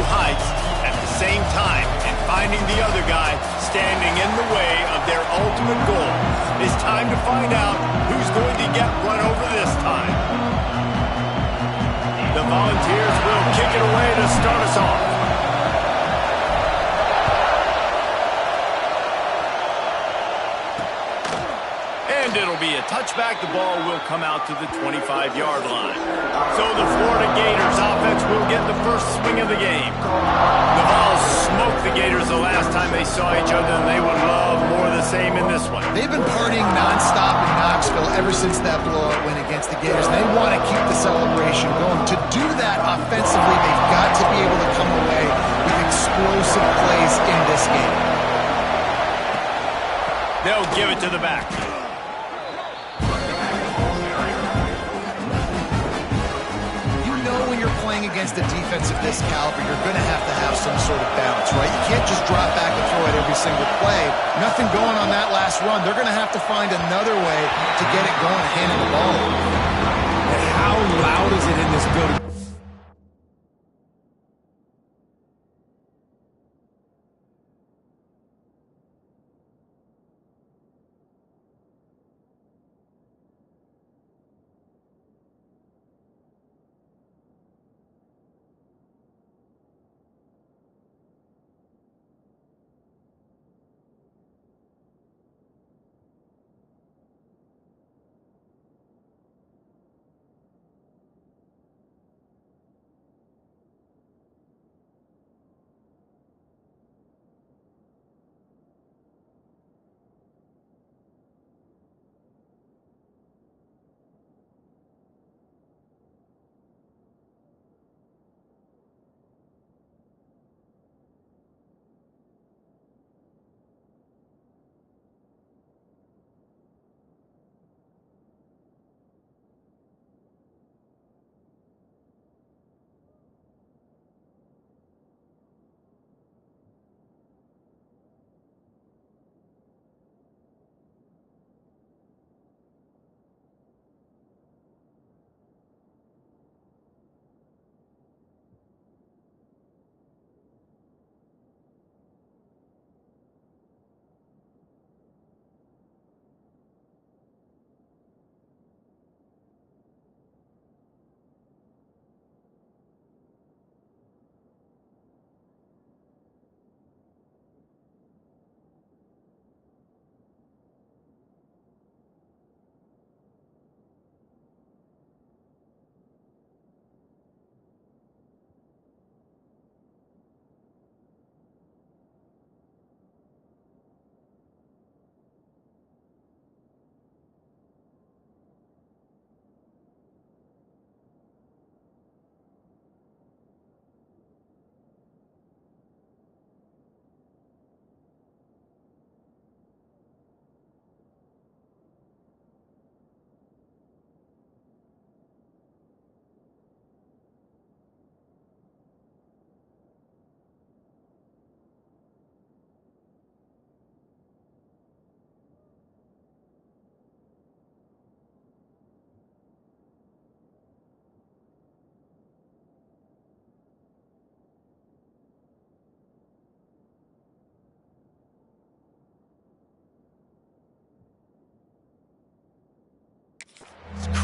heights at the same time, and finding the other guy standing in the way of their ultimate goal. It's time to find out who's going to get run over this time. The Volunteers will kick it away to start us off. And it'll be a touchback. The ball will come out to the 25-yard line. So the Florida Gators offense will get the first swing of the game. The Vols smoked the Gators the last time they saw each other, and they would love more of the same in this one. They've been partying nonstop in Knoxville ever since that blowout win against the Gators. They want to keep the celebration going. To do that offensively, they've got to be able to come away with explosive plays in this game. They'll give it to the back. When you're playing against a defense of this caliber, you're going to have some sort of balance, right? You can't just drop back and throw it every single play. Nothing going on that last run. They're going to have to find another way to get it going and handle the ball. And how loud is it in this building?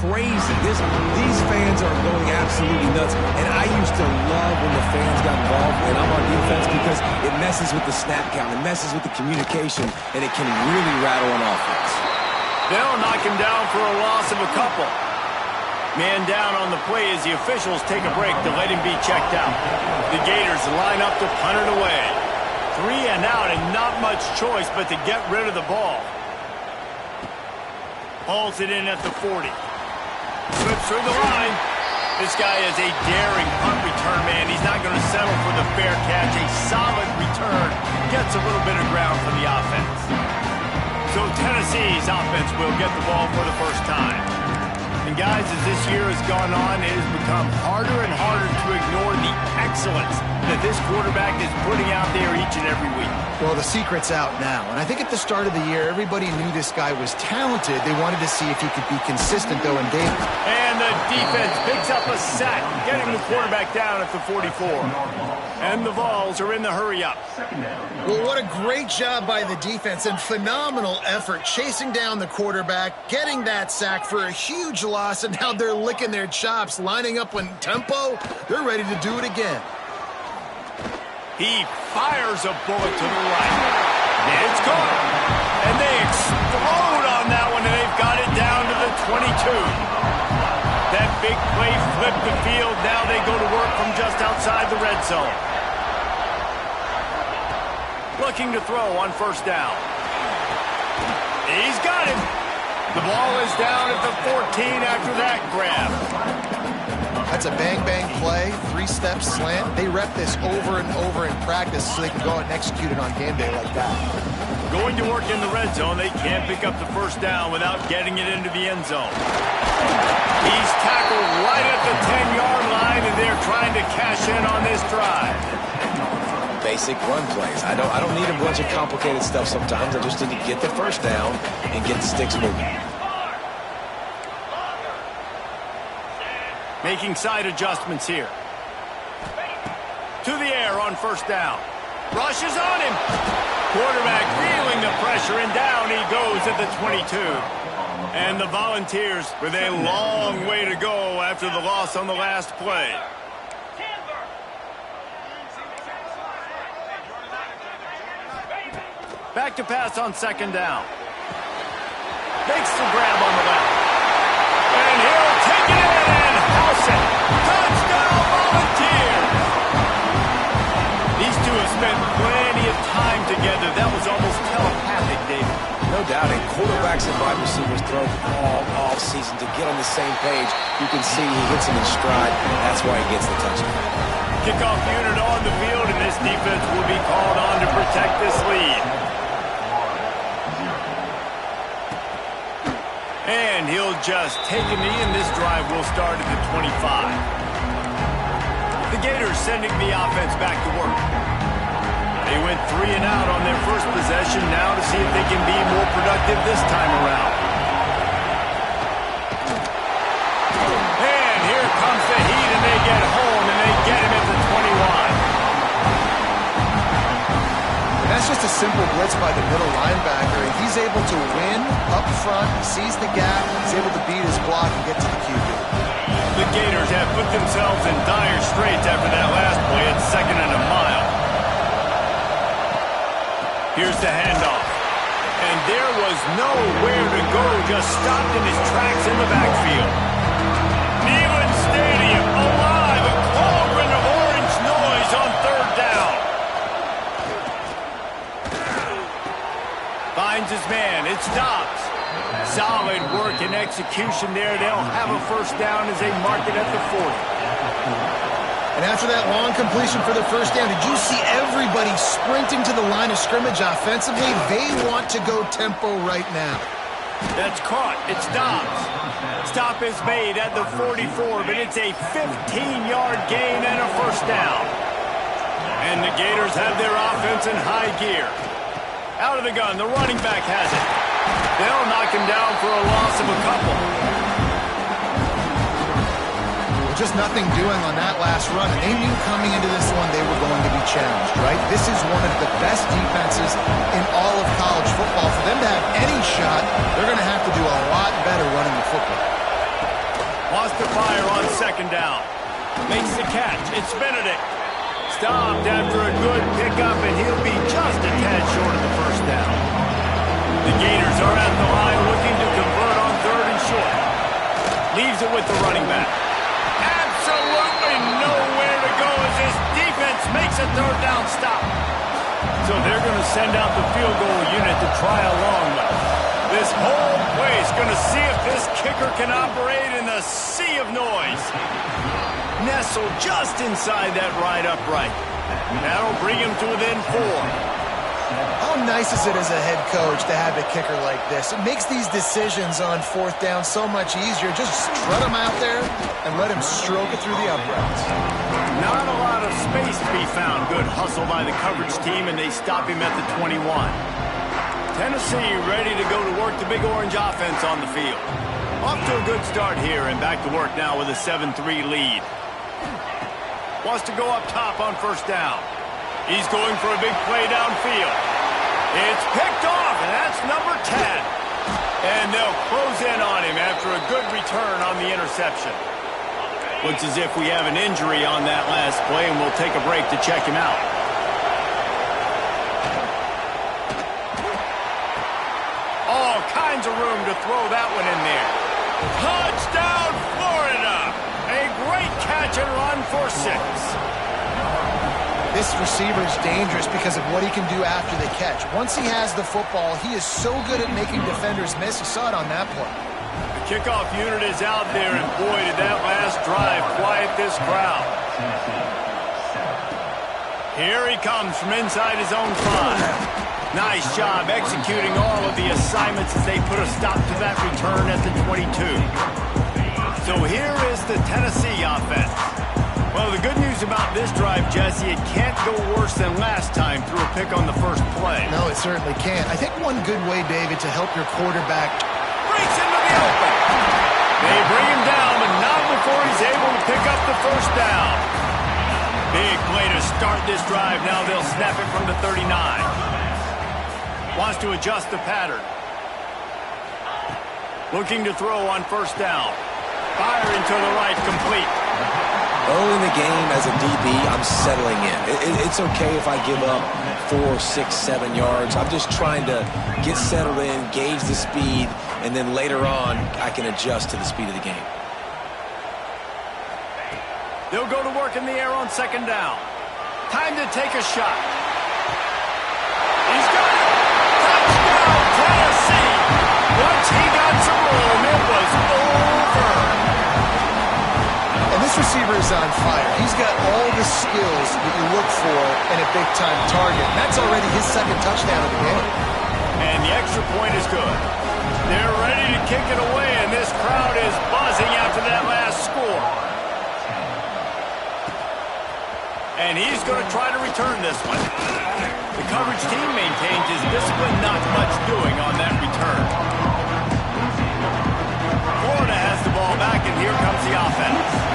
Crazy. These fans are going absolutely nuts. And I used to love when the fans got involved when I'm on defense because it messes with the snap count, it messes with the communication, and it can really rattle an offense. They'll knock him down for a loss of a couple. Man down on the play as the officials take a break to let him be checked out. The Gators line up to punt it away. 3 and out and not much choice but to get rid of the ball. Hauls it in at the 40. Slips through the line. This guy is a daring punt return man. He's not going to settle for the fair catch. A solid return. Gets a little bit of ground for the offense. So Tennessee's offense will get the ball for the first time. And guys, as this year has gone on, it has become harder and harder to ignore the excellence that this quarterback is putting out there each and every week? Well, the secret's out now, and I think at the start of the year, everybody knew this guy was talented. They wanted to see if he could be consistent, though, in games. And the defense picks up a sack, getting the quarterback down at the 44. And the Vols are in the hurry-up. Well, what a great job by the defense and phenomenal effort chasing down the quarterback, getting that sack for a huge loss, and now they're licking their chops, lining up in tempo. They're ready to do it again. He fires a bullet to the right. It's caught. And they explode on that one, and they've got it down to the 22. That big play flipped the field. Now they go to work from just outside the red zone. Looking to throw on first down. He's got him. The ball is down at the 14 after that grab. That's a bang-bang play, three-step slant. They rep this over and over in practice so they can go out and execute it on game day like that. Going to work in the red zone. They can't pick up the first down without getting it into the end zone. He's tackled right at the 10-yard line, and they're trying to cash in on this drive. Basic run plays. I don't need a bunch of complicated stuff sometimes. I just need to get the first down and get the sticks moving. Making side adjustments here. To the air on first down. Rushes on him. Quarterback feeling the pressure, and down he goes at the 22. And the Volunteers with a long way to go after the loss on the last play. Back to pass on second down. Makes the grab on the left. And he'll take it in and house it. Touchdown, Volunteers! These two have spent plenty of time together. That was almost telepathic, David. No doubt, and quarterbacks and wide receivers throw all off-season to get on the same page. You can see he hits him in stride. That's why he gets the touchdown. Kickoff unit on the field, and this defense will be called on to protect this lead. And he'll just take a knee, and this drive will start at the 25. The Gators sending the offense back to work. They went 3 and out on their first possession, now to see if they can be more productive this time around. And here comes the heat, and they get home, and they get him at the 21. That's just a simple blitz by the middle linebacker. He's able to win up front, sees the gap, he's able to beat his block and get to the QB. The Gators have put themselves in dire straits after that last play at 2nd and a mile. Here's the handoff. And there was nowhere to go, just stopped in his tracks in the backfield. Neyland Stadium alive, a cauldron of orange noise on third down. Finds his man, it stops. Solid work and execution there. They'll have a first down as they mark it at the 40. And after that long completion for the first down, did you see everybody sprinting to the line of scrimmage offensively? They want to go tempo right now. That's caught. It stops. Stop is made at the 44, but it's a 15-yard gain and a first down. And the Gators have their offense in high gear. Out of the gun, the running back has it. They'll knock him down for a loss of a couple. Just nothing doing on that last run, and they knew coming into this one they were going to be challenged, right? This is one of the best defenses in all of college football. For them to have any shot, they're going to have to do a lot better running the football. Wants to fire on second down. Makes the catch. It's Benedict. Stopped after a good pickup, and he'll be just a tad short of the first down. The Gators are at the line looking to convert on third and short. Leaves it with the running back. Absolutely nowhere to go as this defense makes a third down stop. So they're going to send out the field goal unit to try a long one. This whole place going to see if this kicker can operate in the sea of noise. Nestled just inside that right upright. That'll bring him to within 4. How nice is it as a head coach to have a kicker like this? It makes these decisions on fourth down so much easier. Just strut him out there and let him stroke it through the uprights. Not a lot of space to be found. Good hustle by the coverage team, and they stop him at the 21. Tennessee ready to go to work the Big Orange offense on the field. Off to a good start here, and back to work now with a 7-3 lead. Wants to go up top on first down. He's going for a big play downfield. It's picked off, and that's number 10. And they'll close in on him after a good return on the interception. Looks as if we have an injury on that last play, and we'll take a break to check him out. All kinds of room to throw that one in there. Touchdown, Florida! A great catch and run for 6. This receiver is dangerous because of what he can do after the catch. Once he has the football, he is so good at making defenders miss. You saw it on that play. The kickoff unit is out there, and boy, did that last drive quiet this crowd. Here he comes from inside his own 5. Nice job executing all of the assignments as they put a stop to that return at the 22. So here is the Tennessee offense. Well, the good news about this drive, Jesse, it can't go worse than last time through a pick on the first play. No, it certainly can't. I think one good way, David, to help your quarterback. Breaks into the open. They bring him down, but not before he's able to pick up the first down. Big play to start this drive. Now they'll snap it from the 39. Wants to adjust the pattern. Looking to throw on first down. Firing to the right, complete. Early in the game as a DB, I'm settling in. It's okay if I give up 4, 6, 7 yards. I'm just trying to get settled in, gauge the speed, and then later on, I can adjust to the speed of the game. They'll go to work in the air on second down. Time to take a shot. He's got it. Touchdown, Tennessee. Once he got some room, it was over. And this receiver is on fire. He's got all the skills that you look for in a big-time target. And that's already his second touchdown of the game. And the extra point is good. They're ready to kick it away, and this crowd is buzzing after that last score. And he's going to try to return this one. The coverage team maintains his discipline, not much doing on that return. Florida has the ball back, and here comes the offense.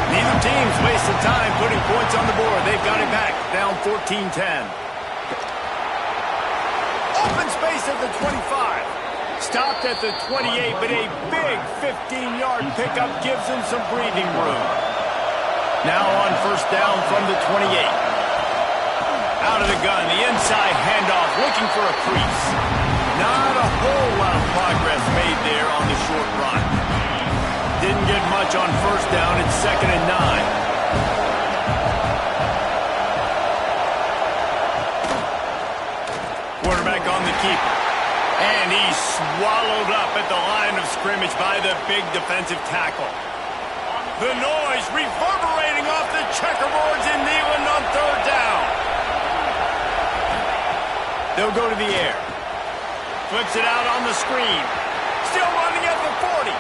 Neither team's wasted time putting points on the board. They've got it back, down 14-10. Open space at the 25. Stopped at the 28, but a big 15-yard pickup gives him some breathing room. Now on first down from the 28. Out of the gun, the inside handoff, looking for a crease. Not a whole lot of progress made there on the short run. Didn't get much on first down. It's 2nd and 9. Quarterback on the keeper. And he's swallowed up at the line of scrimmage by the big defensive tackle. The noise reverberating off the checkerboards in Neyland on third down. They'll go to the air. Flips it out on the screen. Still running at the 40.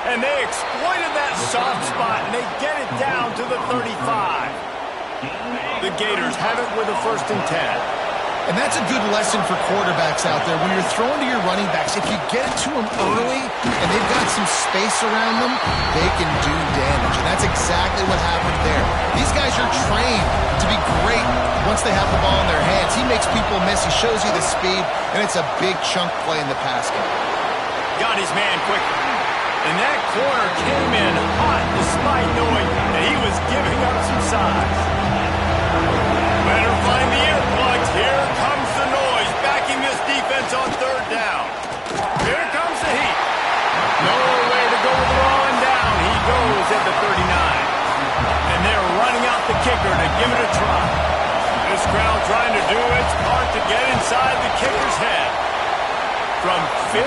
And they exploited that soft spot, and they get it down to the 35. The Gators have it with a 1st and 10. And that's a good lesson for quarterbacks out there. When you're throwing to your running backs, if you get it to them early and they've got some space around them, they can do damage. And that's exactly what happened there. These guys are trained to be great once they have the ball in their hands. He makes people miss. He shows you the speed, and it's a big chunk play in the pass game. Got his man quickly. And that corner came in hot despite knowing that he was giving up some size. Better find the earplugs. Here comes the noise, backing this defense on third down. Here comes the heat. Nowhere to go with the ball and down. He goes at the 39. And they're running out the kicker to give it a try. This crowd trying to do its part to get inside the kicker's head. From 56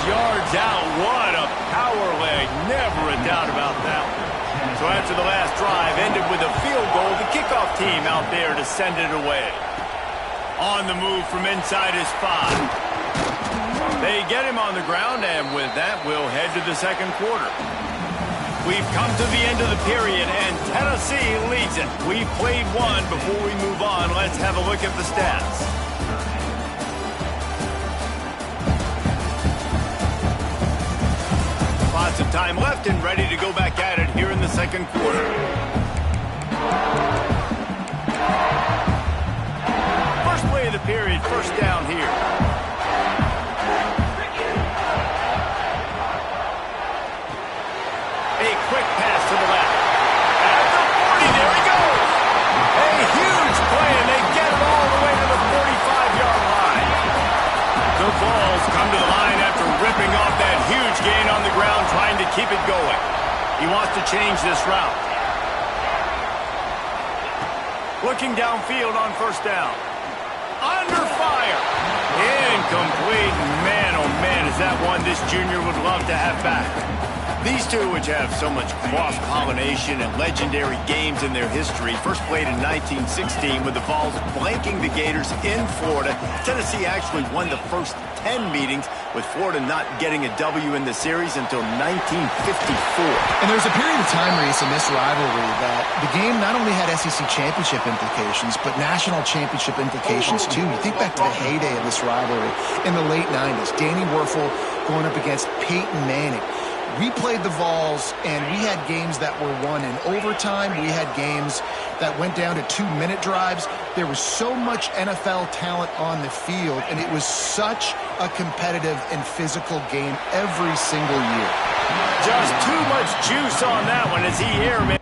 yards out, what a power leg. Never a doubt about that one. So after the last drive ended with a field goal, the kickoff team out there to send it away. On the move from inside his 5. They get him on the ground, and with that, we'll head to the second quarter. We've come to the end of the period, and Tennessee leads it. We've played one. Before we move on, let's have a look at the stats. Lots of time left and ready to go back at it here in the second quarter. First play of the period, first down here. A quick pass to the left. At the 40, there he goes. A huge play, and they get it all the way to the 45-yard line. The Vols come to the line after ripping off that huge gain on the ground, trying to keep it going. He wants to change this route. Looking downfield on first down. Under fire. Incomplete. Man, oh man, is that one this junior would love to have back. These two, which have so much cross-pollination and legendary games in their history, first played in 1916 with the Vols blanking the Gators in Florida. Tennessee actually won the first 10 meetings, with Florida not getting a W in the series until 1954. And there's a period of time, Reese, in this rivalry that the game not only had SEC championship implications, but national championship implications, too. You think back to the heyday of this rivalry in the late 90s. Danny Werfel going up against Peyton Manning. We played the Vols, and we had games that were won in overtime. We had games that went down to 2-minute drives. There was so much NFL talent on the field, and it was such a competitive and physical game every single year. Just too much juice on that one as he airman.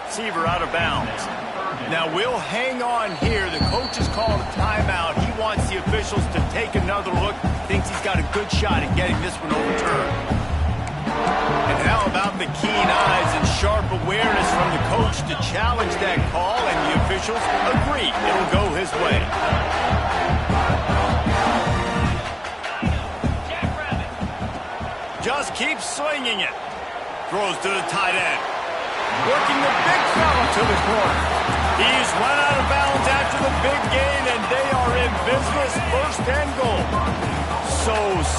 Receiver out of bounds. Now we'll hang on here. The coach has called a timeout. He wants the officials to take another look. Thinks he's got a good shot at getting this one overturned. And how about the keen eyes and sharp awareness from the coach to challenge that call, and the officials agree it'll go his way. Just keeps swinging it. Throws to the tight end. Working the big fella to the corner. He's run out of bounds after the big gain, and they are in business. First and goal.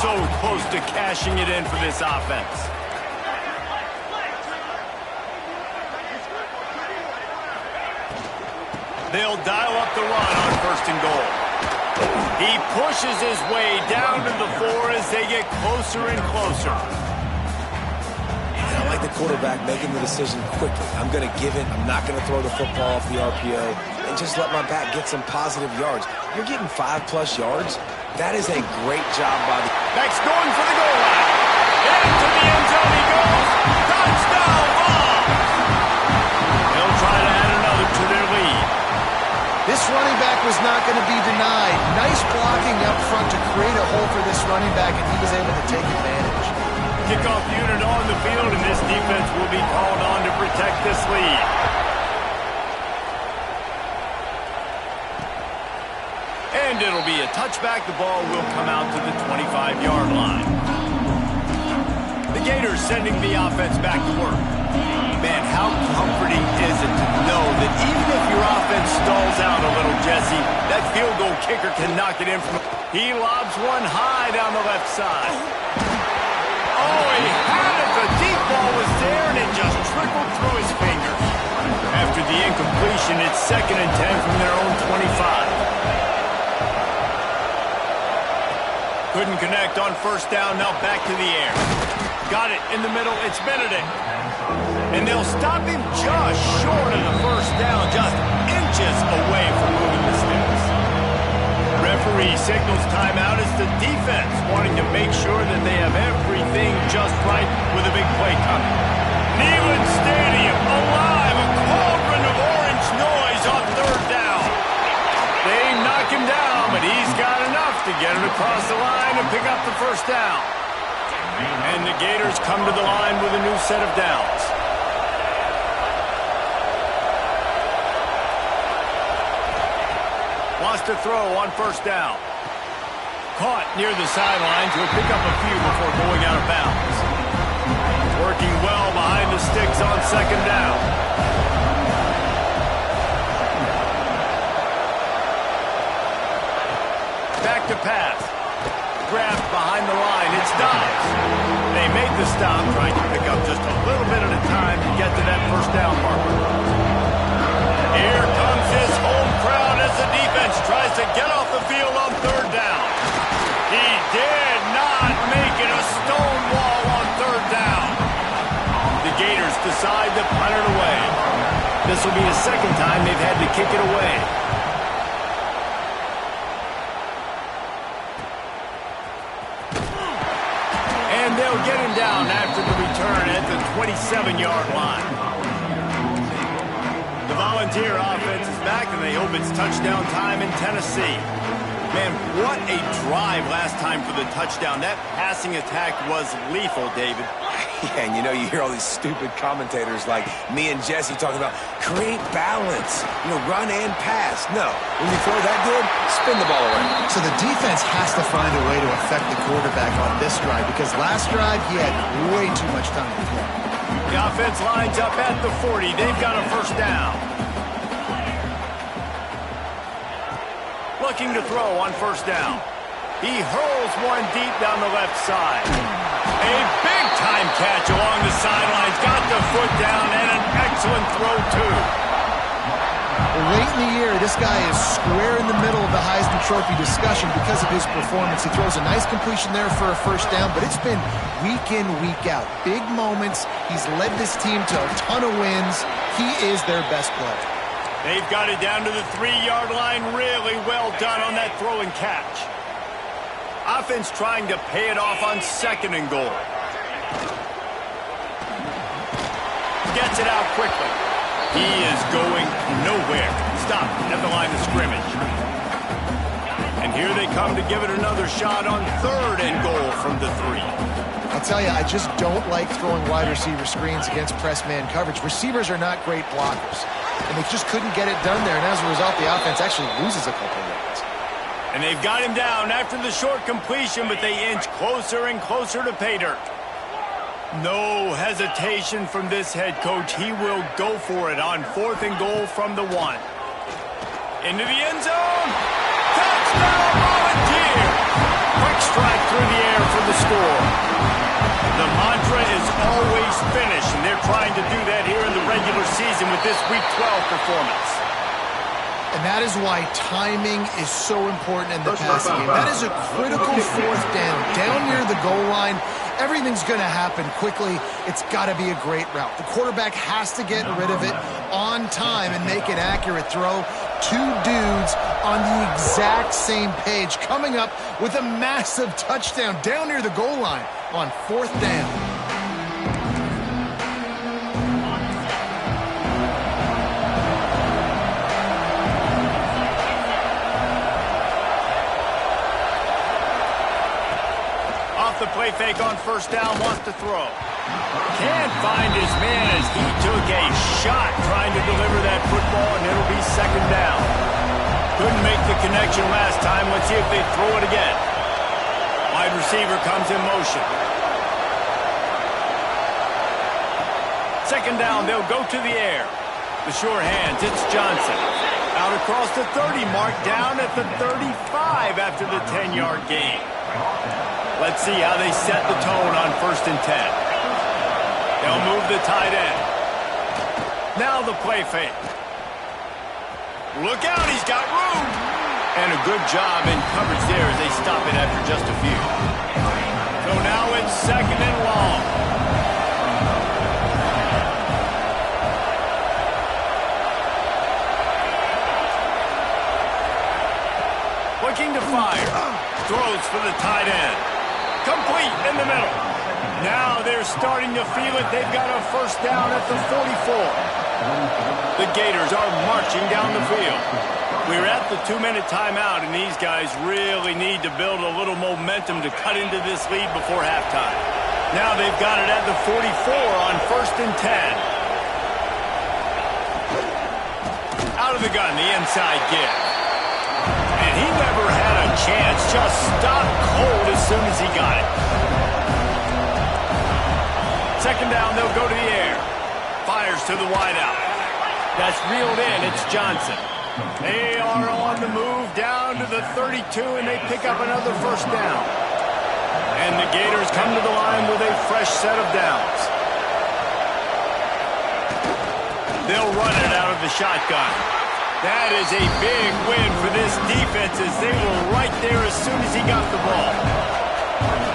So close to cashing it in for this offense. They'll dial up the run on first and goal. He pushes his way down to the 4 as they get closer and closer. I like the quarterback making the decision quickly. I'm going to give it. I'm not going to throw the football off the RPO and just let my back get some positive yards. You're getting 5+ yards. That is a great job by the... Back's going for the goal line. Into the end zone he goes. Touchdown, Vols! They'll try to add another to their lead. This running back was not going to be denied. Nice blocking up front to create a hole for this running back, and he was able to take advantage. Kickoff unit on the field, and this defense will be called on to protect this lead. And it'll be a touchback. The ball will come out to the 25-yard line. The Gators sending the offense back to work. Man, how comforting is it to know that even if your offense stalls out a little, Jesse, that field goal kicker can knock it in from... He lobs one high down the left side. Oh, he had it. The deep ball was there, and it just trickled through his fingers. After the incompletion, it's 2nd and 10 from their own 25. Couldn't connect on first down. Now back to the air. Got it in the middle. It's Benedict. And they'll stop him just short of the first down, just inches away from moving the sticks. Referee signals timeout as the defense wanting to make sure that they have everything just right with a big play coming. Neyland Stadium alive, a cauldron of orange noise on third down. They knock him down, but he's got enough to get it across the line and pick up the first down. And the Gators come to the line with a new set of downs. Wants to throw on first down. Caught near the sidelines. Will pick up a few before going out of bounds. Working well behind the sticks on second down. the stop, trying to pick up just a little bit at a time to get to that first down marker. Here comes his home crowd as the defense tries to get off the field on third down. He did not make it a stone wall on third down. The Gators decide to punt it away. This will be the second time they've had to kick it away. And they'll get him down after the return at the 27-yard line. The Volunteer offense is back, and they hope it's touchdown time in Tennessee. Man, what a drive last time for the touchdown. That passing attack was lethal, David. Yeah, and you know, you hear all these stupid commentators like me and Jesse talking about create balance, run and pass. No, when you throw that good, spin the ball around. So the defense has to find a way to affect the quarterback on this drive, because last drive he had way too much time to throw. The offense lines up at the 40. They've got a first down. Looking to throw on first down. He hurls one deep down the left side. A big-time catch along the sidelines. Got the foot down, and an excellent throw, too. Late in the year, this guy is square in the middle of the Heisman Trophy discussion because of his performance. He throws a nice completion there for a first down, but it's been week in, week out. Big moments. He's led this team to a ton of wins. He is their best player. They've got it down to the 3-yard line. Really well done on that throw and catch. Offense trying to pay it off on second and goal. Gets it out quickly. He is going nowhere. Stop at the line of scrimmage. And here they come to give it another shot on third and goal from the 3. I'll tell you, I just don't like throwing wide receiver screens against press man coverage. Receivers are not great blockers, and they just couldn't get it done there. And as a result, the offense actually loses a couple of yards. And they've got him down after the short completion, but they inch closer and closer to pay dirt. No hesitation from this head coach. He will go for it on fourth and goal from the 1. Into the end zone. Touchdown, Volunteer! Quick strike through the air for the score. The mantra is always finish, and they're trying to do that here in the regular season with this Week 12 performance. And that is why timing is so important in the passing game. That is a critical fourth down. Down near the goal line, everything's going to happen quickly. It's got to be a great route. The quarterback has to get rid of it on time and make an accurate throw. Two dudes on the exact same page coming up with a massive touchdown down near the goal line on fourth down. The play fake on first down, wants to throw. Can't find his man as he took a shot trying to deliver that football, and it'll be second down. Couldn't make the connection last time. Let's see if they throw it again. Wide receiver comes in motion. Second down, they'll go to the air. The sure hands, it's Johnson. Out across the 30 mark, down at the 35 after the 10-yard gain. Let's see how they set the tone on 1st and 10. They'll move the tight end. Now the play fake. Look out, he's got room. And a good job in coverage there as they stop it after just a few. So now it's second and long. Looking to fire. Throws for the tight end. Complete in the middle. Now they're starting to feel it. They've got a first down at the 44. The Gators are marching down the field. We're at the 2-minute timeout, and these guys really need to build a little momentum to cut into this lead before halftime. Now they've got it at the 44 on 1st and 10. Out of the gun, the inside give. And he never had a chance, just stopped cold as soon as he got it. Second down, they'll go to the air. Fires to the wideout. That's reeled in, it's Johnson. They are on the move down to the 32, and they pick up another first down. And the Gators come to the line with a fresh set of downs. They'll run it out of the shotgun. That is a big win for this defense as they were right there as soon as he got the ball.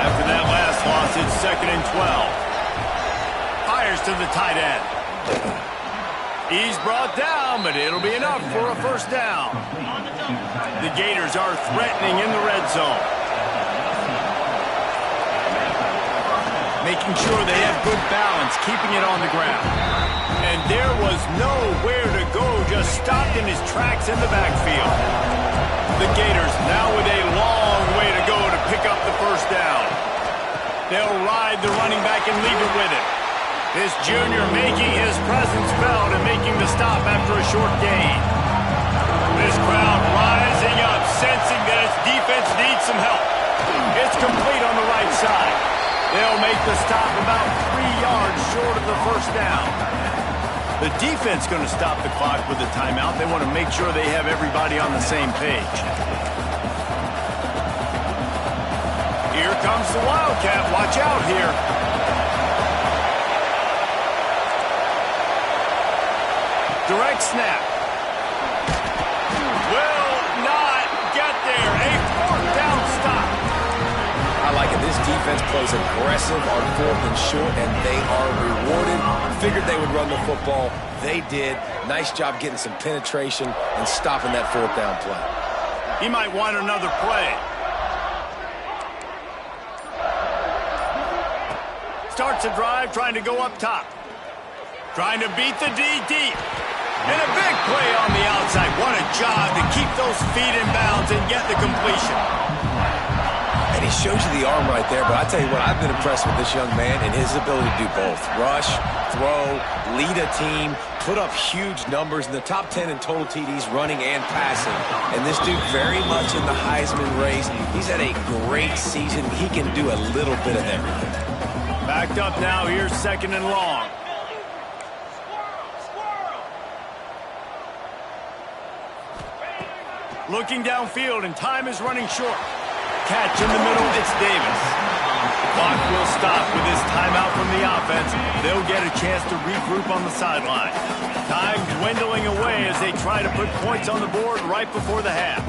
After that last loss, it's 2nd and 12. Fires to the tight end. He's brought down, but it'll be enough for a first down. The Gators are threatening in the red zone. Making sure they have good balance, keeping it on the ground. And there was nowhere to go, just stopped in his tracks in the backfield. The Gators now with a long way to go to pick up the first down. They'll ride the running back and leave it with him. This junior making his presence felt and making the stop after a short gain. This crowd rising up, sensing that its defense needs some help. It's complete on the right side. They'll make the stop about 3 yards short of the first down. The defense going to stop the clock with a timeout. They want to make sure they have everybody on the same page. Here comes the Wildcat. Watch out here. Direct snap. Will not get there. A 4th down stop. I like it. This defense plays aggressive on 4th and short, and they are rewarded. Figured they would run the football. They did. Nice job getting some penetration and stopping that 4th down play. He might want another play. Starts a drive trying to go up top. Trying to beat the D deep. And a big play on the outside. What a job to keep those feet in bounds and get the completion. And he shows you the arm right there, but I tell you what, I've been impressed with this young man and his ability to do both. Rush, throw, lead a team, put up huge numbers in the top 10 in total TDs, running and passing. And this dude very much in the Heisman race. He's had a great season. He can do a little bit of everything. Backed up now, here's 2nd and long. Looking downfield, and time is running short. Catch in the middle, it's Davis. The clock will stop with this timeout from the offense. They'll get a chance to regroup on the sideline. Time dwindling away as they try to put points on the board right before the half.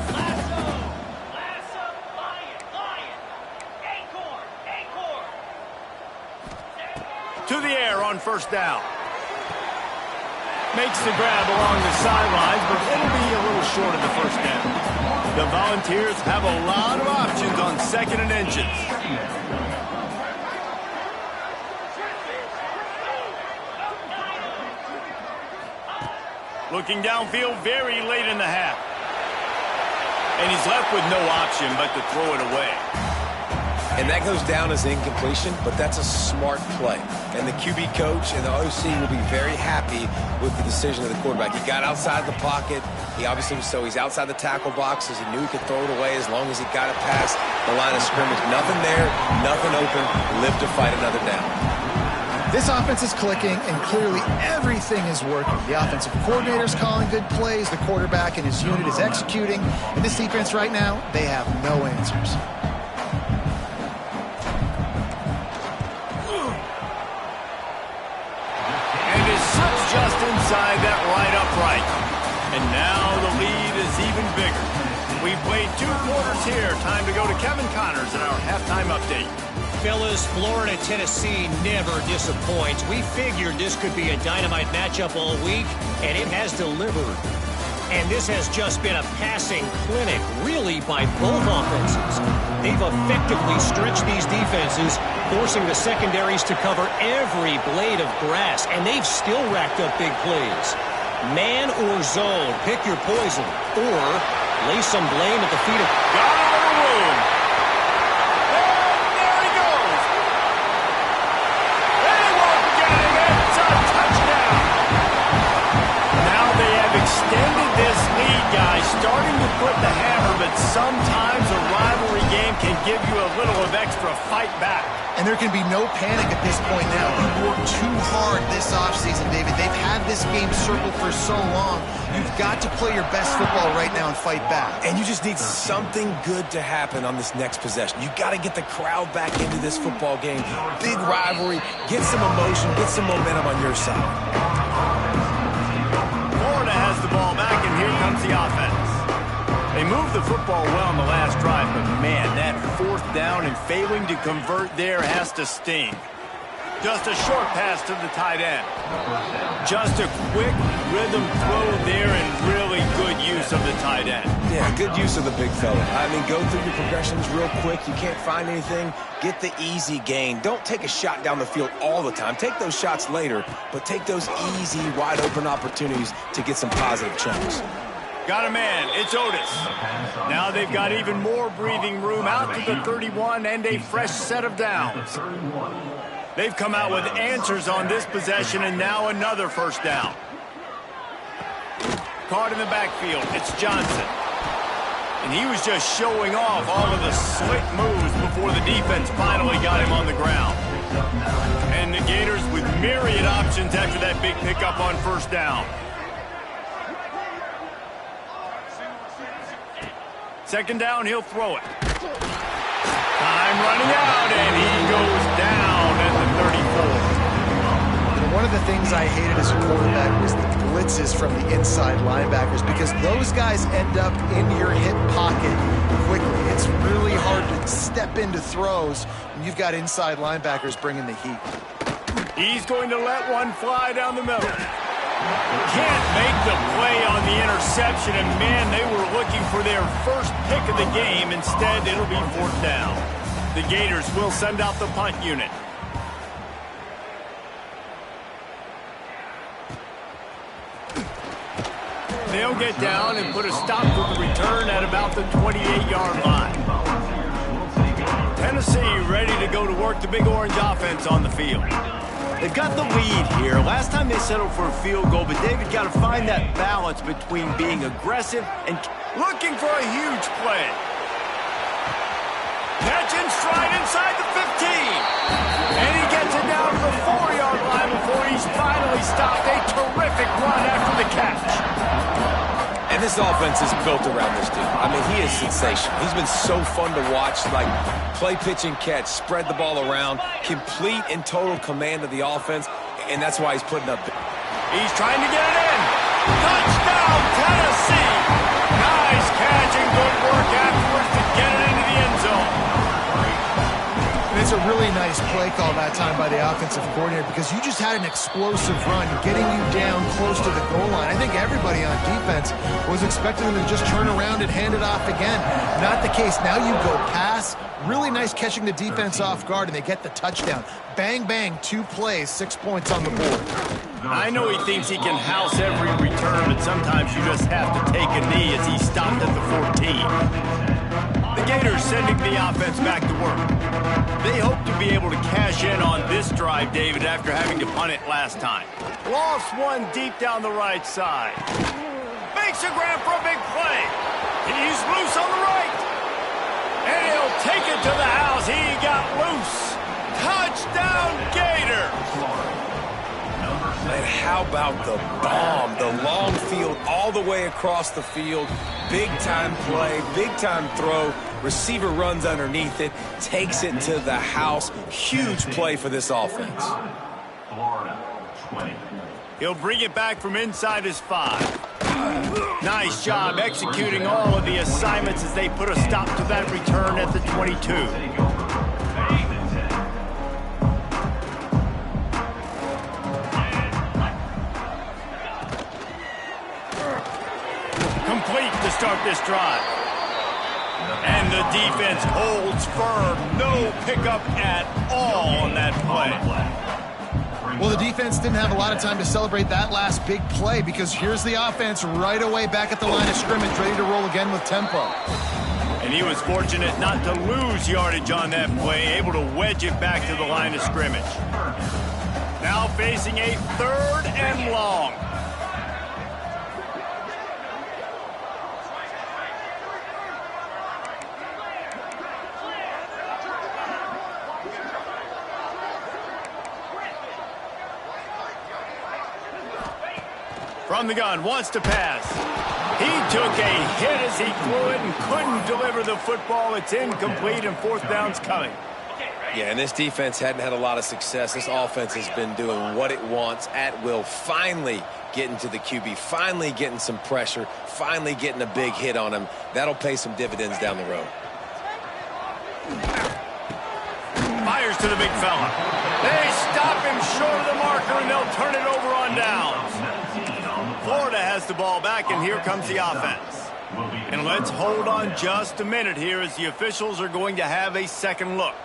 To the air on first down. Makes the grab along the sidelines, but it'll be a little short of the first down. The Volunteers have a lot of options on 2nd and inches. Looking downfield very late in the half. And he's left with no option but to throw it away. And that goes down as incompletion, but that's a smart play. And the QB coach and the OC will be very happy with the decision of the quarterback. He got outside the pocket. He obviously was he's outside the tackle boxes. He knew he could throw it away as long as he got it past the line of scrimmage. Nothing there, nothing open. Live to fight another down. This offense is clicking, and clearly everything is working. The offensive coordinator's calling good plays. The quarterback and his unit is executing. And this defense right now, they have no answers. Just inside that right upright. And now the lead is even bigger. We've played 2 quarters here. Time to go to Kevin Connors in our halftime update. Fellas, Florida-Tennessee never disappoints. We figured this could be a dynamite matchup all week, and it has delivered. And this has just been a passing clinic, really, by both offenses. They've effectively stretched these defenses, forcing the secondaries to cover every blade of grass, and they've still racked up big plays. Man or zone, pick your poison, or lay some blame at the feet of... Got out of the room. And there he goes. They won't get him. It's a touchdown. Now they have extended this lead, guys, starting to put the hammer, but sometimes a rivalry game can give you a little of extra fight back. And there can be no panic at this point now. You worked too hard this offseason, David. They've had this game circled for so long. You've got to play your best football right now and fight back. And you just need something good to happen on this next possession. You got to get the crowd back into this football game. Big rivalry. Get some emotion. Get some momentum on your side. Florida has the ball back, and here comes the offense. They moved the football well in the last drive, but man, that fourth down and failing to convert there has to sting. Just a short pass to the tight end. Just a quick rhythm throw there and really good use of the tight end. Yeah, good use of the big fella. I mean, go through your progressions real quick. You can't find anything. Get the easy gain. Don't take a shot down the field all the time. Take those shots later, but take those easy, wide-open opportunities to get some positive chunks. Got a man. It's Otis. Now they've got even more breathing room out to the 31 and a fresh set of downs. They've come out with answers on this possession and now another first down. Caught in the backfield. It's Johnson. And he was just showing off all of the slick moves before the defense finally got him on the ground. And the Gators with myriad options after that big pickup on first down. Second down, he'll throw it. Time running out, and he goes down at the 34. One of the things I hated as a quarterback was the blitzes from the inside linebackers because those guys end up in your hip pocket quickly. It's really hard to step into throws when you've got inside linebackers bringing the heat. He's going to let one fly down the middle. Can't make the play on the interception, and man, they were looking for their first pick of the game. Instead, it'll be fourth down. The Gators will send out the punt unit. They'll get down and put a stop to the return at about the 28-yard line. Tennessee ready to go to work the Big Orange offense on the field. They've got the lead here. Last time they settled for a field goal, but David got to find that balance between being aggressive and looking for a huge play. Catch in stride inside the 15. And he gets it down to the 4-yard line before he's finally stopped. A terrific run after the catch. And this offense is built around this dude. I mean, he is sensational. He's been so fun to watch, like play, pitch, and catch, spread the ball around, complete and total command of the offense, and that's why he's putting up. He's trying to get it in. Touchdown, Tennessee. Nice catch and good work afterwards to get it into the end zone. And it's a really nice play call that time by the offensive coordinator because you just had an explosive run getting you down close to the goal line. I think everybody on defense was expecting them to just turn around and hand it off again. Not the case. Now you go pass. Really nice catching the defense off guard, and they get the touchdown. Bang, bang, 2 plays, 6 points on the board. I know he thinks he can house every return, but sometimes you just have to take a knee as he stopped at the 14. The Gators sending the offense back to work. They hope to be able to cash in on this drive, David, after having to punt it last time. Lost one deep down the right side. Makes a grab for a big play. He's loose on the right. And he'll take it to the house. He got loose. Touchdown, Gators. And how about the bomb? The long field all the way across the field. Big-time play, big-time throw. Receiver runs underneath it, takes it to the house. Huge play for this offense. He'll bring it back from inside his 5. Nice job executing all of the assignments as they put a stop to that return at the 22. Complete to start this drive. And the defense holds firm. No pickup at all on that play. Well, the defense didn't have a lot of time to celebrate that last big play because here's the offense right away back at the line of scrimmage, ready to roll again with tempo. And he was fortunate not to lose yardage on that play, able to wedge it back to the line of scrimmage. Now facing a 3rd and long. From the gun, wants to pass. He took a hit as he threw it and couldn't deliver the football. It's incomplete, and fourth down's coming. Yeah, and this defense hadn't had a lot of success. This offense has been doing what it wants at will. Finally getting to the QB, finally getting some pressure, finally getting a big hit on him. That'll pay some dividends down the road. Fires to the big fella. They stop him short of the marker, and they'll turn it over on downs. Florida has the ball back, and here comes the offense. And let's hold on just a minute here as the officials are going to have a second look.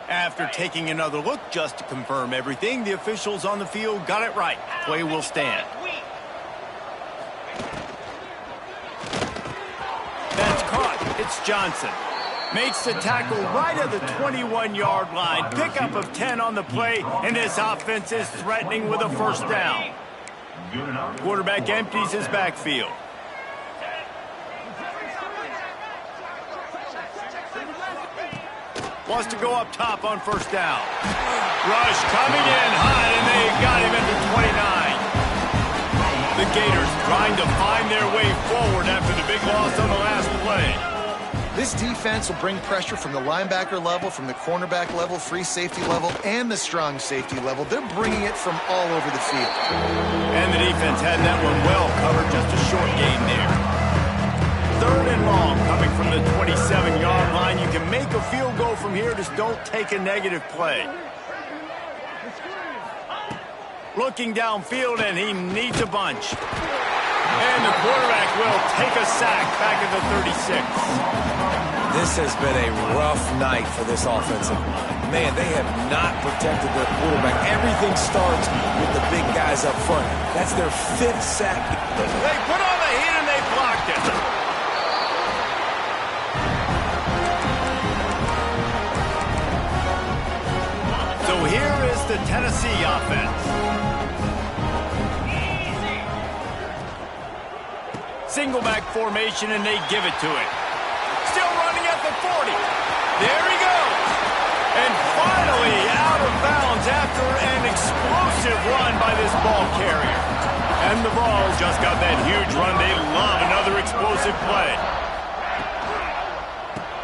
After taking another look just to confirm everything, the officials on the field got it right. Play will stand. That's caught. It's Johnson. Makes the tackle right at the 21-yard line. Pickup of 10 on the play, and this offense is threatening with a first down. Quarterback empties his backfield. Wants to go up top on first down. Rush coming in hot, and they got him into 29. The Gators trying to find their way forward after the big loss on the last play. This defense will bring pressure from the linebacker level, from the cornerback level, free safety level, and the strong safety level. They're bringing it from all over the field. And the defense had that one well covered, just a short gain there. Third and long coming from the 27-yard line. You can make a field goal from here, just don't take a negative play. Looking downfield, and he needs a bunch. And the quarterback will take a sack back at the 36. This has been a rough night for this offensive line. Man, they have not protected their quarterback. Everything starts with the big guys up front. That's their 5th sack. They put on the heat, and they blocked it. So here is the Tennessee offense. Single back formation, and they give it to him. Still running at the 40. There he goes. And finally out of bounds after an explosive run by this ball carrier. And the Vols just got that huge run. They love another explosive play.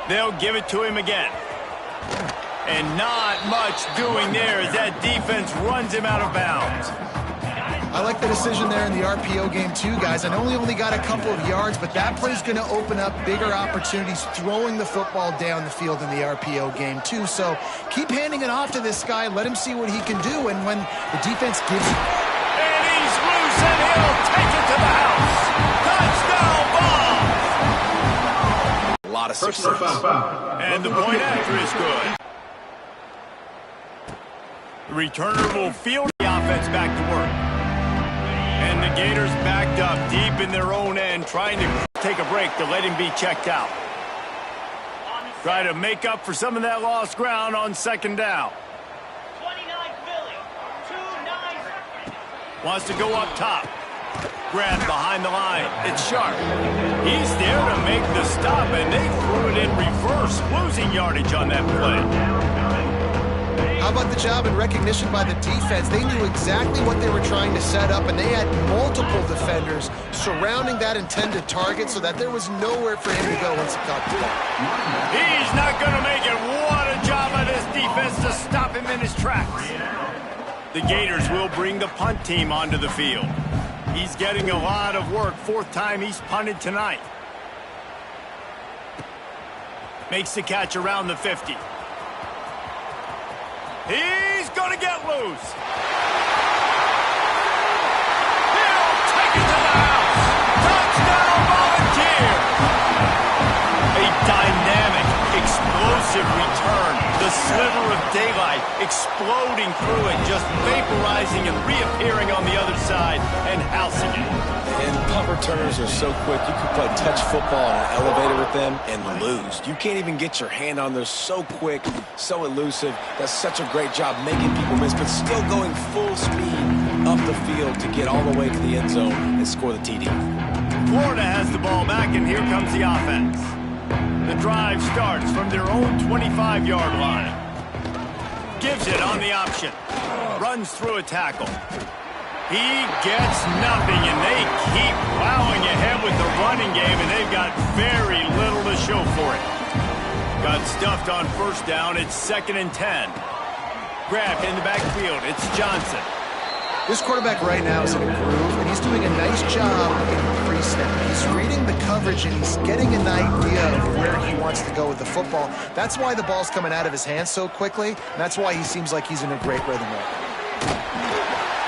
They'll give it to him again. And not much doing there as that defense runs him out of bounds. I like the decision there in the RPO game too, guys. I know he only got a couple of yards, but that play's going to open up bigger opportunities throwing the football down the field in the RPO game too. So keep handing it off to this guy. Let him see what he can do. And when the defense gives you... And he's loose, and he'll take it to the house. Touchdown ball. A lot of success. And the point after is good. The returner will field the offense back to work. And the Gators backed up deep in their own end, trying to take a break to let him be checked out. Try to make up for some of that lost ground on second down. 29 Philly, 2-9. Wants to go up top. Grab behind the line. It's Sharp. He's there to make the stop, and they threw it in reverse, losing yardage on that play. How about the job and recognition by the defense? They knew exactly what they were trying to set up, and they had multiple defenders surrounding that intended target so that there was nowhere for him to go once he caught the ball. He's not going to make it. What a job by this defense to stop him in his tracks. The Gators will bring the punt team onto the field. He's getting a lot of work. 4th time he's punted tonight. Makes the catch around the 50. He's going to get loose. He'll take it to the house. Touchdown Volunteer. A dynamic, explosive return. The sliver of daylight exploding through it, just vaporizing and reappearing on the other side and housing it. And punt returners are so quick. You can play touch football on an elevator with them and lose. You can't even get your hand on them. They're so quick, so elusive. That's such a great job making people miss, but still going full speed up the field to get all the way to the end zone and score the TD. Florida has the ball back, and here comes the offense. The drive starts from their own 25-yard line. Gives it on the option. runs through a tackle. He gets nothing, and they keep plowing ahead with the running game, and they've got very little to show for it. Got stuffed on first down. It's 2nd and 10. Grabbed in the backfield. It's Johnson. This quarterback right now is in a groove, and he's doing a nice job in pre-snap. He's reading the coverage, and he's getting an idea of where he wants to go with the football. That's why the ball's coming out of his hands so quickly, and that's why he seems like he's in a great rhythm right now.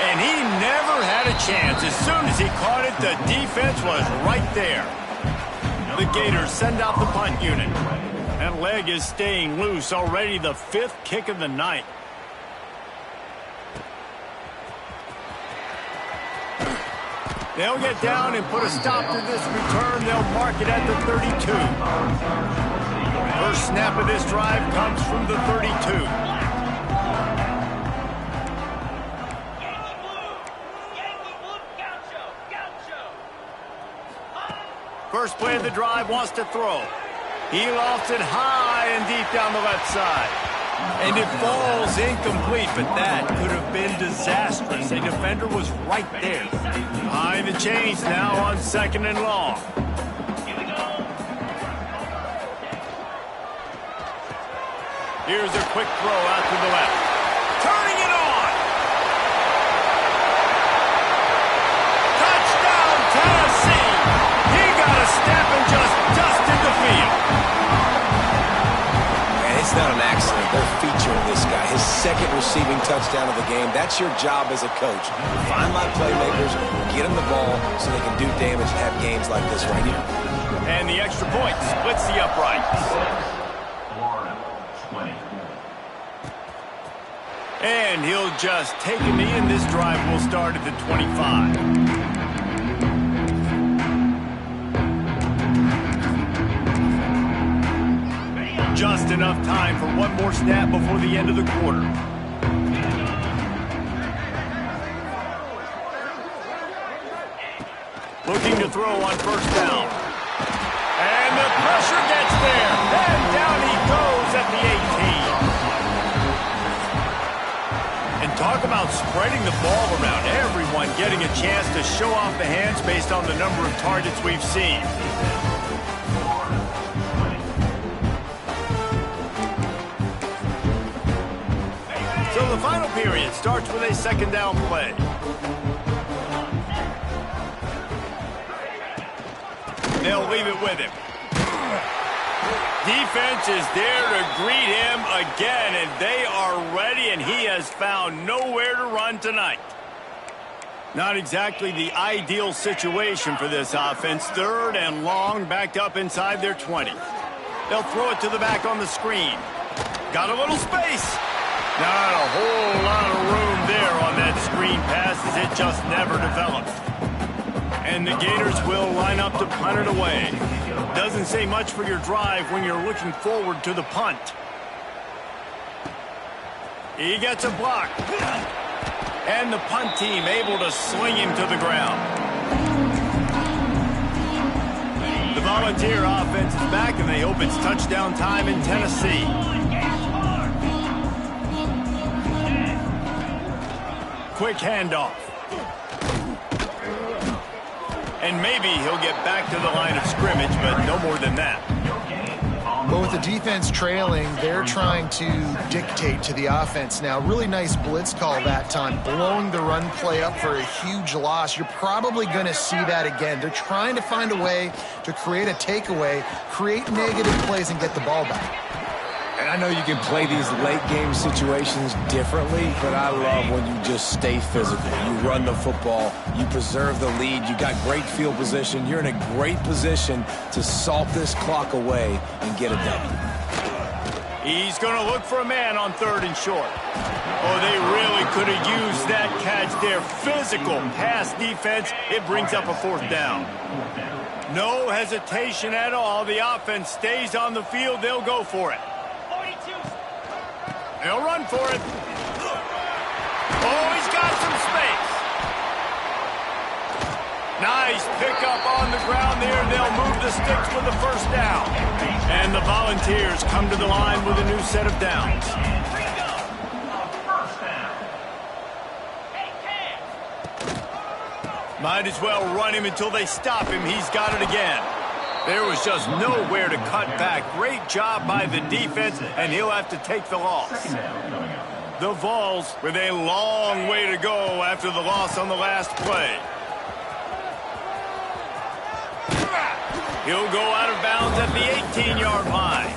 And he never had a chance. As soon as he caught it, the defense was right there. The Gators send out the punt unit. That leg is staying loose. Already the 5th kick of the night. They'll get down and put a stop to this return. They'll mark it at the 32. First snap of this drive comes from the 32. First play of the drive, wants to throw. He lofts it high and deep down the left side. And it falls incomplete, but that could have been disastrous. A defender was right there. Behind the chains now on 2nd and long. Here's a quick throw out to the left. Turning it on! Touchdown, Tennessee! He got a step and just dusted the field. And it's not an accident. They're featuring this guy. His 2nd receiving touchdown of the game. That's your job as a coach. Find my playmakers, get them the ball so they can do damage and have games like this right here. And the extra point splits the uprights. And he'll just take a knee, and this drive will start at the 25. Just enough time for one more snap before the end of the quarter. Looking to throw on first down. And the pressure gets there. And down he goes at the 18. And talk about spreading the ball around. Everyone getting a chance to show off the hands based on the number of targets we've seen. So the final period starts with a 2nd down play. They'll leave it with him. Defense is there to greet him again, and they are ready, and he has found nowhere to run tonight. Not exactly the ideal situation for this offense. 3rd and long, backed up inside their 20. They'll throw it to the back on the screen. Got a little space. Not a whole lot of room there on that screen pass, as it just never developed. And the Gators will line up to punt it away. Doesn't say much for your drive when you're looking forward to the punt. He gets a block. And the punt team able to sling him to the ground. The Volunteer offense is back, and they hope it's touchdown time in Tennessee. Quick handoff. And maybe he'll get back to the line of scrimmage, but no more than that. But with the defense trailing, they're trying to dictate to the offense now. Really nice blitz call that time, blowing the run play up for a huge loss. You're probably going to see that again. They're trying to find a way to create a takeaway, create negative plays, and get the ball back. And I know you can play these late-game situations differently, but I love when you just stay physical. You run the football, you preserve the lead, you got great field position, you're in a great position to salt this clock away and get it done. He's going to look for a man on 3rd and short. Oh, they really could have used that catch there. Physical pass defense, it brings up a 4th down. No hesitation at all. The offense stays on the field. They'll go for it. They'll run for it. Oh, he's got some space. Nice pickup on the ground there. They'll move the sticks for the 1st down. And the Volunteers come to the line with a new set of downs. Might as well run him until they stop him. He's got it again. There was just nowhere to cut back. Great job by the defense, and he'll have to take the loss. The Vols with a long way to go after the loss on the last play. He'll go out of bounds at the 18-yard line.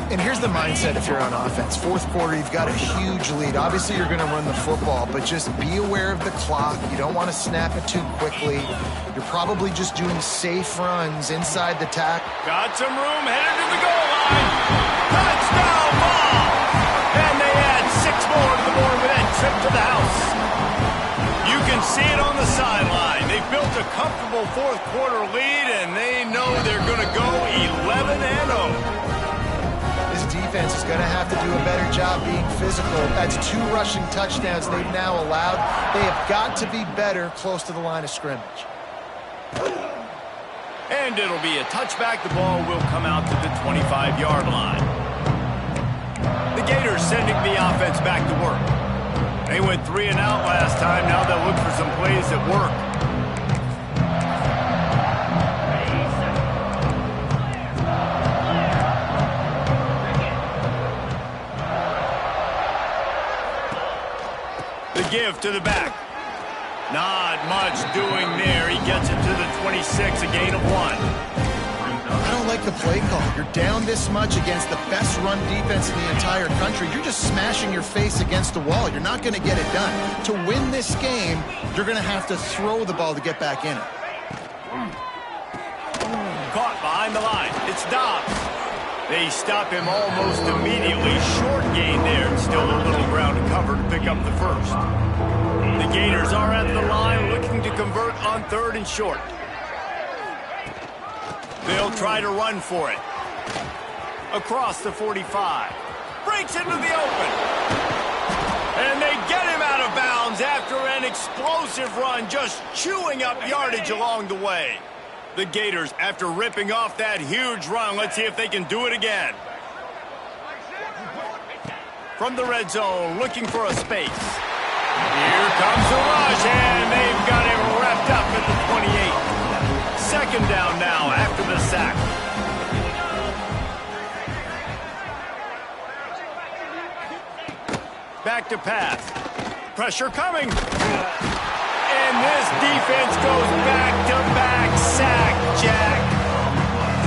And here's the mindset if you're on offense. Fourth quarter, you've got a huge lead. Obviously, you're going to run the football, but just be aware of the clock. You don't want to snap it too quickly. You're probably just doing safe runs inside the tackle. Got some room, headed to the goal line. Touchdown ball! And they add 6 more to the board with that trip to the house. You can see it on the sideline. They've built a comfortable fourth quarter lead, and they know they're going to go 11-0. Defense is going to have to do a better job being physical. That's 2 rushing touchdowns they've now allowed. They have got to be better close to the line of scrimmage. And it'll be a touchback. The ball will come out to the 25-yard line. The Gators sending the offense back to work. They went 3 and out last time. Now they'll look for some plays that work. Give to the back. Not much doing there. He gets it to the 26, a gain of 1. I don't like the play call. You're down this much against the best run defense in the entire country. You're just smashing your face against the wall. You're not going to get it done. To win this game, you're going to have to throw the ball to get back in it. Caught behind the line. It's Dobbs. They stop him almost immediately. Short gain there. Still a little ground to cover to pick up the first. The Gators are at the line looking to convert on 3rd and short. They'll try to run for it. Across the 45. Breaks into the open. And they get him out of bounds after an explosive run, just chewing up yardage along the way. The Gators, after ripping off that huge run, let's see if they can do it again. From the red zone, looking for a space. Here comes the rush, and they've got him wrapped up at the 28. 2nd down now after the sack. Back to pass. Pressure coming. And this defense goes back-to-back sack, Jack.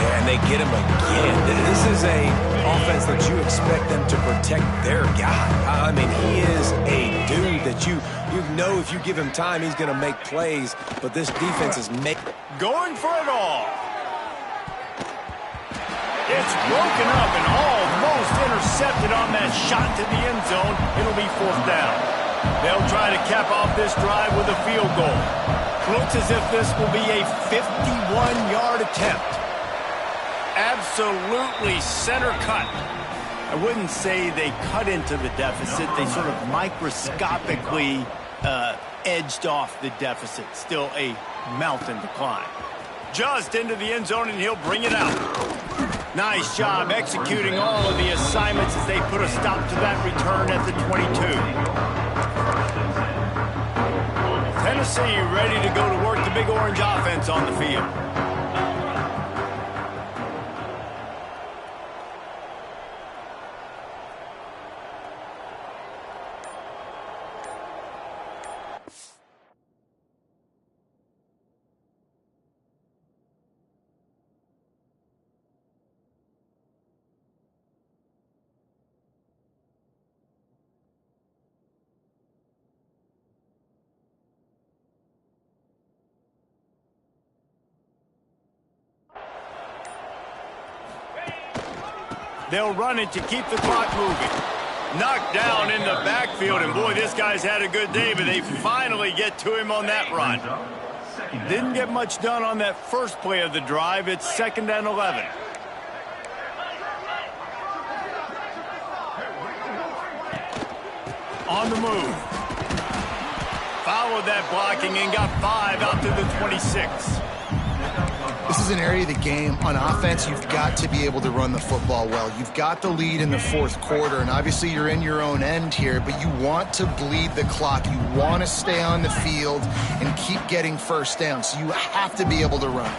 Yeah, and they get him again. This is a offense that you expect them to protect their guy. I mean, he is a dude that you know if you give him time, he's going to make plays. But this defense is going for it all. It's broken up and almost intercepted on that shot to the end zone. It'll be 4th down. They'll try to cap off this drive with a field goal. Looks as if this will be a 51-yard attempt. Absolutely center cut. I wouldn't say they cut into the deficit. They sort of microscopically edged off the deficit. Still a mountain to climb. Just into the end zone, and he'll bring it out. Nice job executing all of the assignments as they put a stop to that return at the 22. Tennessee ready to go to work the Big Orange offense on the field. They'll run it to keep the clock moving. Knocked down in the backfield, and boy, this guy's had a good day, but they finally get to him on that run. Didn't get much done on that first play of the drive. It's 2nd and 11. On the move. Followed that blocking and got 5 out to the 26. This is an area of the game. On offense, you've got to be able to run the football well. You've got the lead in the fourth quarter, and obviously you're in your own end here, but you want to bleed the clock. You want to stay on the field and keep getting first down, so you have to be able to run.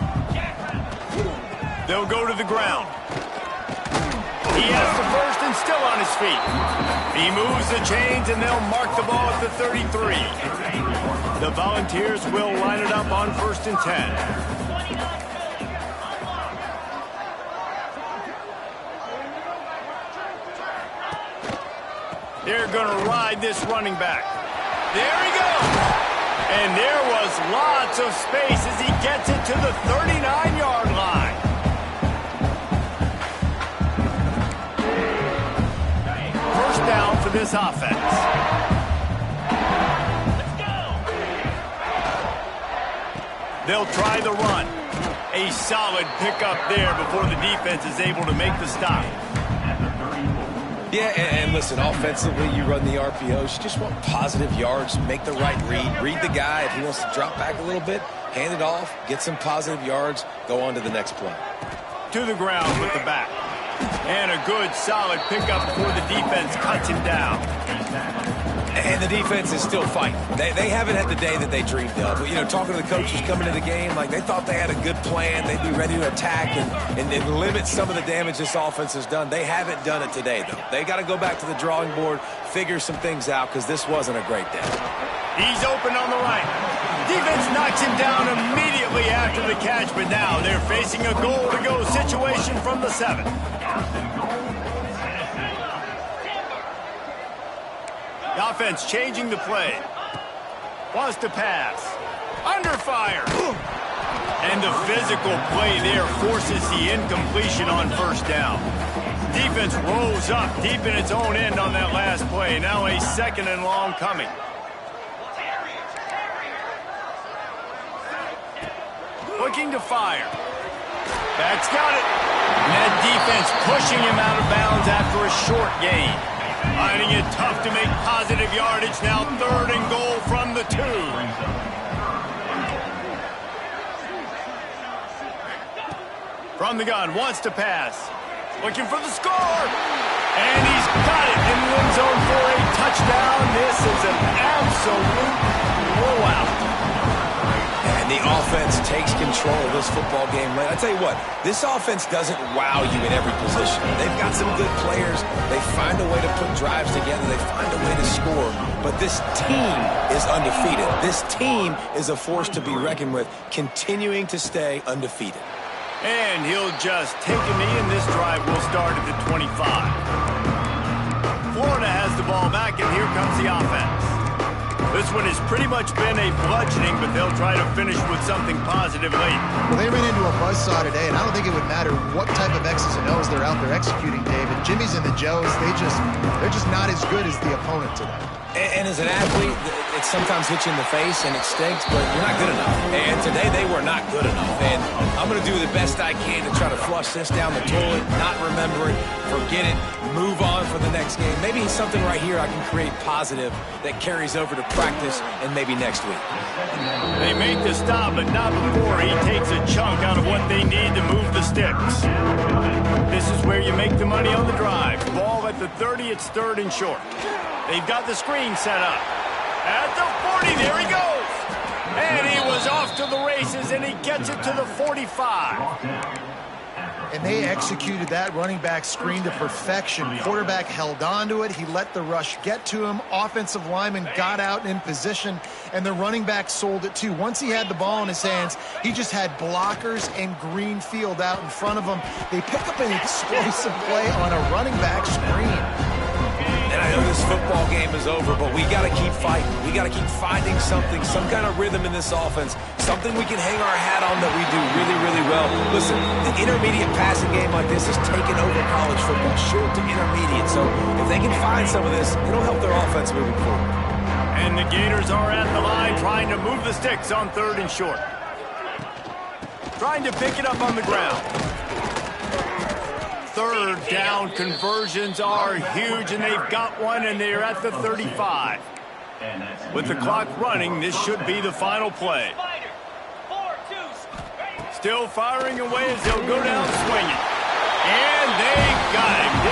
They'll go to the ground. He has the first and still on his feet. He moves the chains, and they'll mark the ball at the 33. The Volunteers will line it up on 1st and 10. They're going to ride this running back. There he goes. And there was lots of space as he gets it to the 39-yard line. First down for this offense. Let's go. They'll try the run. A solid pickup there before the defense is able to make the stop. Yeah, and listen, offensively, you run the RPOs. You just want positive yards, make the right read the guy. If he wants to drop back a little bit, hand it off, get some positive yards, go on to the next play. To the ground with the back. And a good, solid pickup before the defense cuts him down. And the defense is still fighting. They haven't had the day that they dreamed of. But, you know, talking to the coaches coming to the game, like they thought they had a good plan. They'd be ready to attack and limit some of the damage this offense has done. They haven't done it today, though. They got to go back to the drawing board, figure some things out, because this wasn't a great day. He's open on the right. Defense knocks him down immediately after the catch, but now they're facing a goal-to-go situation from the 7. The offense changing the play. Wants to pass. Under fire. And the physical play there forces the incompletion on first down. Defense rolls up deep in its own end on that last play. Now a 2nd and long coming. Looking to fire. Back's got it. And that defense pushing him out of bounds after a short gain. Finding it tough to make positive yardage. Now 3rd and goal from the 2. From the gun, wants to pass. Looking for the score. And he's got it in the end zone for a touchdown. This is an absolute blowout. And the offense takes control of this football game. I tell you what, this offense doesn't wow you in every position. They've got some good players. They find a way to put drives together. They find a way to score. But this team is undefeated. This team is a force to be reckoned with, continuing to stay undefeated. And he'll just take a knee, and this drive will start at the 25. Florida has the ball back, and here comes the offense. This one has pretty much been a bludgeoning, but they'll try to finish with something positive late. Well, they ran into a buzzsaw today, and I don't think it would matter what type of X's and O's they're out there executing, David. Jimmy's and the Joes, they're just not as good as the opponent today. And as an athlete, it sometimes hits you in the face and it stinks, but you're not good enough. And today they were not good enough. And I'm going to do the best I can to try to flush this down the toilet, not remember it, forget it, move on for the next game. Maybe something right here I can create positive that carries over to practice and maybe next week. They make the stop, but not before he takes a chunk out of what they need to move the sticks. This is where you make the money on the drive. Ball at the 30, it's 3rd and short. They've got the screen set up. At the 40, there he goes. And he was off to the races, and he gets it to the 45. And they executed that running back screen to perfection. Quarterback held on to it. He let the rush get to him. Offensive lineman got out in position, and the running back sold it too. Once he had the ball in his hands, he just had blockers and green field out in front of him. They pick up an explosive play on a running back screen. And I know this football game is over, but we got to keep fighting. We got to keep finding something, some kind of rhythm in this offense, something we can hang our hat on that we do really, really well. Listen, the intermediate passing game like this is taking over college football, short to intermediate. So if they can find some of this, it'll help their offense moving forward. And the Gators are at the line trying to move the sticks on 3rd and short. Trying to pick it up on the ground. 3rd down conversions are huge, and they've got one, and they're at the 35. With the clock running, this should be the final play. Still firing away as they'll go down swinging. And they got him.